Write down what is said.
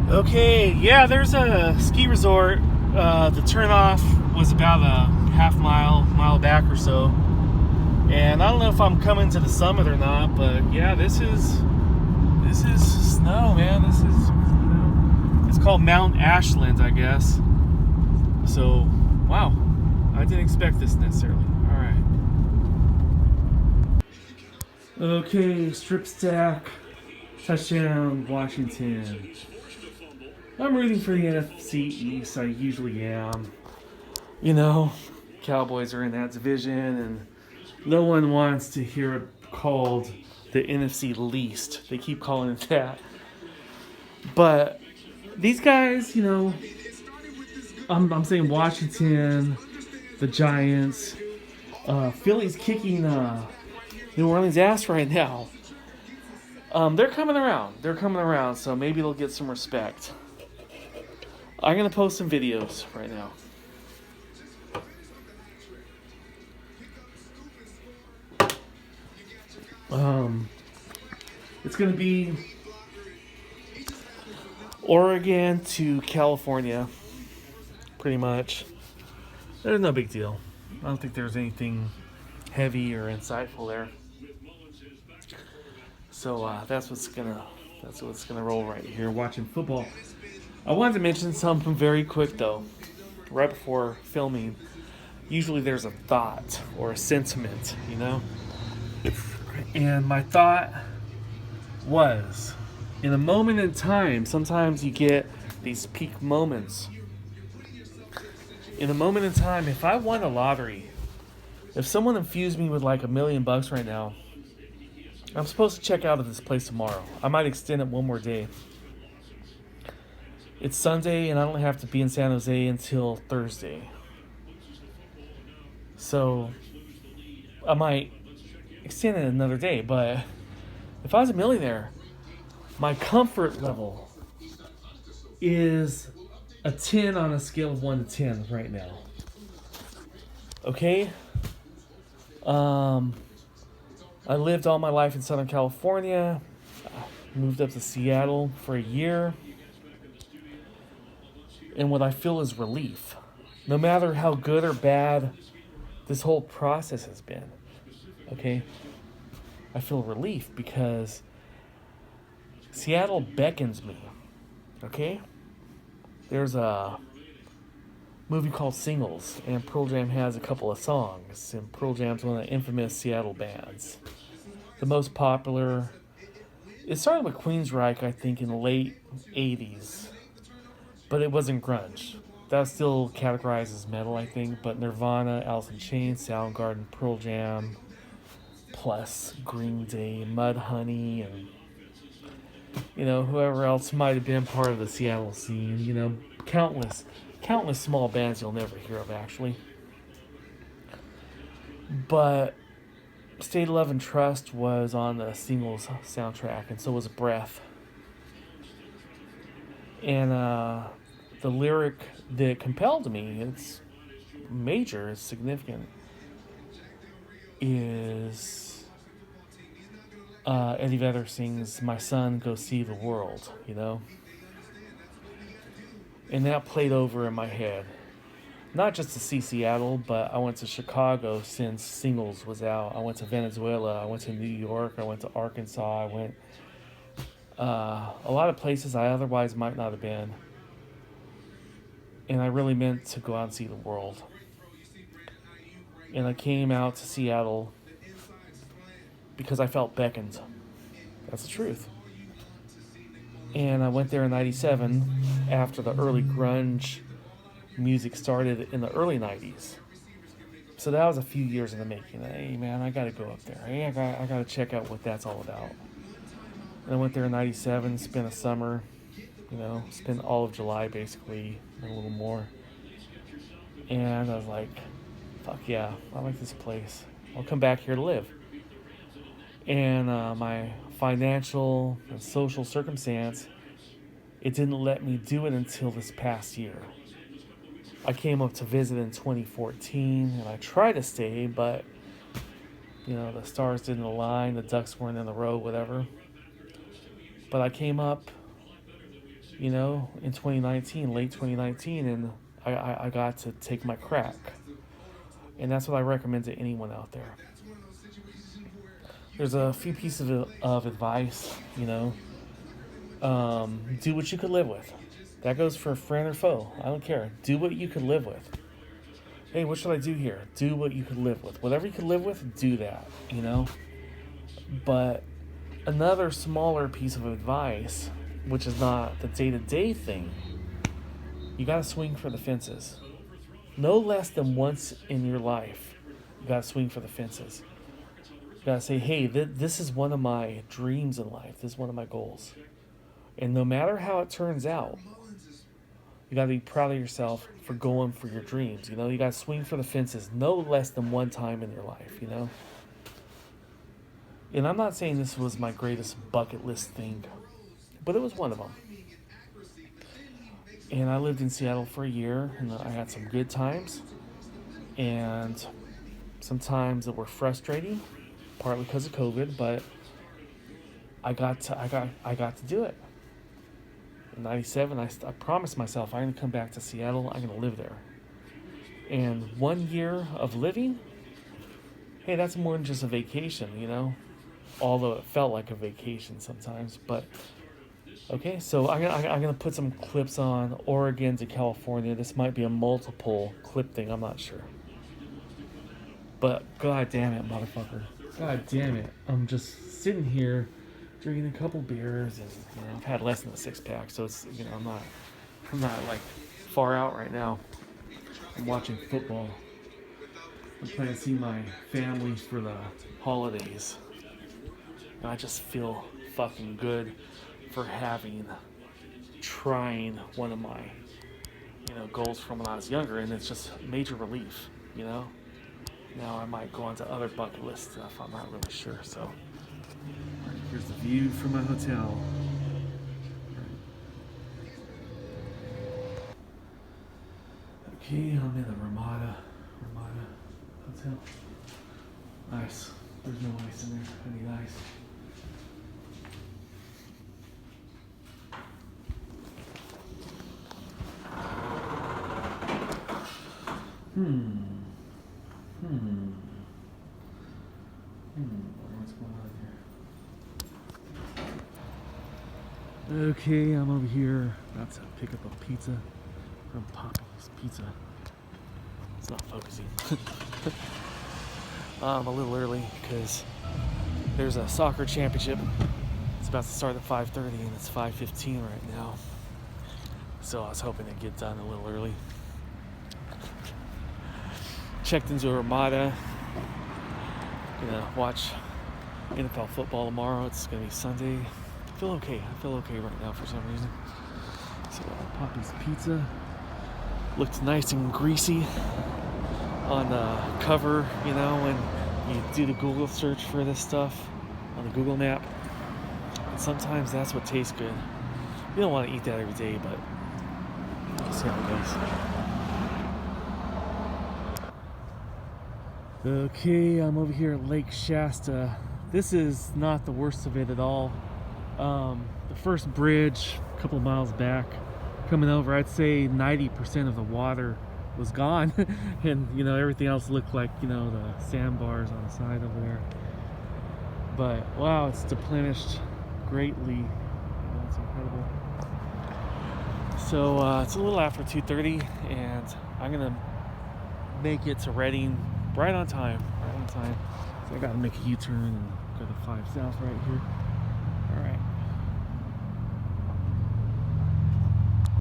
Okay, yeah, there's a ski resort. The turnoff was about a half mile back or so. And I don't know if I'm coming to the summit or not, but yeah, this is snow, man. It's called Mount Ashland, I guess. So, wow, I didn't expect this necessarily. All right. Okay, strip stack, touchdown, Washington. I'm rooting for the NFC East. I usually am. You know, Cowboys are in that division, and no one wants to hear it called the NFC least. They keep calling it that. But these guys, I'm saying Washington, the Giants, Philly's kicking New Orleans' ass right now. They're coming around. They're coming around, so maybe they'll get some respect. I'm gonna post some videos right now. It's gonna be Oregon to California, pretty much. There's no big deal. I don't think there's anything heavy or insightful there. So that's what's gonna roll right here. Watching football. I wanted to mention something very quick though, right before filming. Usually there's a thought or a sentiment, And my thought was, in a moment in time, sometimes you get these peak moments. In a moment in time, if I won a lottery, if someone infused me with like $1,000,000 right now, I'm supposed to check out of this place tomorrow. I might extend it one more day. It's Sunday and I don't have to be in San Jose until Thursday. So I might extend it another day, but if I was a millionaire, my comfort level is a 10 on a scale of 1 to 10 right now. Okay? I lived all my life in Southern California. Moved up to Seattle for a year. And what I feel is relief. No matter how good or bad this whole process has been. Okay? I feel relief because Seattle beckons me. Okay? There's a movie called Singles, and Pearl Jam has a couple of songs, and Pearl Jam's one of the infamous Seattle bands. The most popular, it started with Queensryche, I think, in the late 80s, but it wasn't grunge. That was still categorized as metal, I think, but Nirvana, Alice in Chains, Soundgarden, Pearl Jam, plus Green Day, Mudhoney, and whoever else might have been part of the Seattle scene. Countless small bands you'll never hear of, actually. But State Love and Trust was on the Singles soundtrack, and so was Breath. And the lyric that compelled me, it's major, it's significant, is Eddie Vedder sings, "My son, go see the world," And that played over in my head. Not just to see Seattle, but I went to Chicago since Singles was out. I went to Venezuela. I went to New York. I went to Arkansas. I went a lot of places I otherwise might not have been. And I really meant to go out and see the world. And I came out to Seattle because I felt beckoned. That's the truth. And I went there in 97 after the early grunge music started in the early 90s. So that was a few years in the making. Hey, man, I got to go up there. Hey, I got to check out what that's all about. And I went there in 97, spent a summer, spent all of July basically, and a little more. And I was like, fuck yeah, I like this place. I'll come back here to live. And my financial and social circumstance, it didn't let me do it until this past year. I came up to visit in 2014, and I tried to stay, but, the stars didn't align, the ducks weren't in a row, whatever. But I came up in 2019, late 2019, and I got to take my crack. And that's what I recommend to anyone out there. There's a few pieces of advice, do what you could live with. That goes for friend or foe. I don't care. Do what you could live with. Hey, what should I do here? Do what you could live with. Whatever you could live with, do that. But another smaller piece of advice, which is not the day-to-day thing, you got to swing for the fences. No less than once in your life, you got to swing for the fences. You got to say, hey, this is one of my dreams in life. This is one of my goals. And no matter how it turns out, you got to be proud of yourself for going for your dreams. You got to swing for the fences no less than one time in your life, And I'm not saying this was my greatest bucket list thing, but it was one of them. And I lived in Seattle for a year, and I had some good times, and some times that were frustrating, partly because of COVID, but I got to do it. In 97, I promised myself I'm going to come back to Seattle. I'm going to live there. And 1 year of living, hey, that's more than just a vacation, Although it felt like a vacation sometimes. But, okay, so I'm going to put some clips on Oregon to California. This might be a multiple clip thing. I'm not sure. But, god damn it, motherfucker. God damn it. I'm just sitting here drinking a couple beers, and I've had less than a 6-pack, so it's I'm not like far out right now. I'm watching football. I'm planning to see my family for the holidays, and I just feel fucking good for trying one of my goals from when I was younger, and it's just major relief. Now I might go on to other bucket list stuff. I'm not really sure. So here's the view from my hotel. Okay, I'm in the Ramada Hotel. Nice. There's no ice in there. I need ice. What's going on here? Okay, I'm over here about to pick up a pizza from Poppy's Pizza. It's not focusing. I'm a little early because there's a soccer championship. It's about to start at 5:30 and it's 5:15 right now. So I was hoping to get done a little early. Checked into a Ramada. Gonna watch NFL football tomorrow. It's gonna be Sunday. I feel okay right now for some reason. So Poppy's Pizza looked nice and greasy on the cover, when you do the Google search for this stuff on the Google map. And sometimes that's what tastes good. You don't want to eat that every day, but we'll see how it goes. Okay, I'm over here at Lake Shasta. This is not the worst of it at all. The first bridge, a couple miles back, coming over, I'd say 90% of the water was gone. And, everything else looked like, the sandbars on the side over there. But, wow, it's deplenished greatly. It's incredible. So, it's a little after 2:30, and I'm going to make it to Redding right on time. So I got to make a U-turn and go to 5 South right here. All right.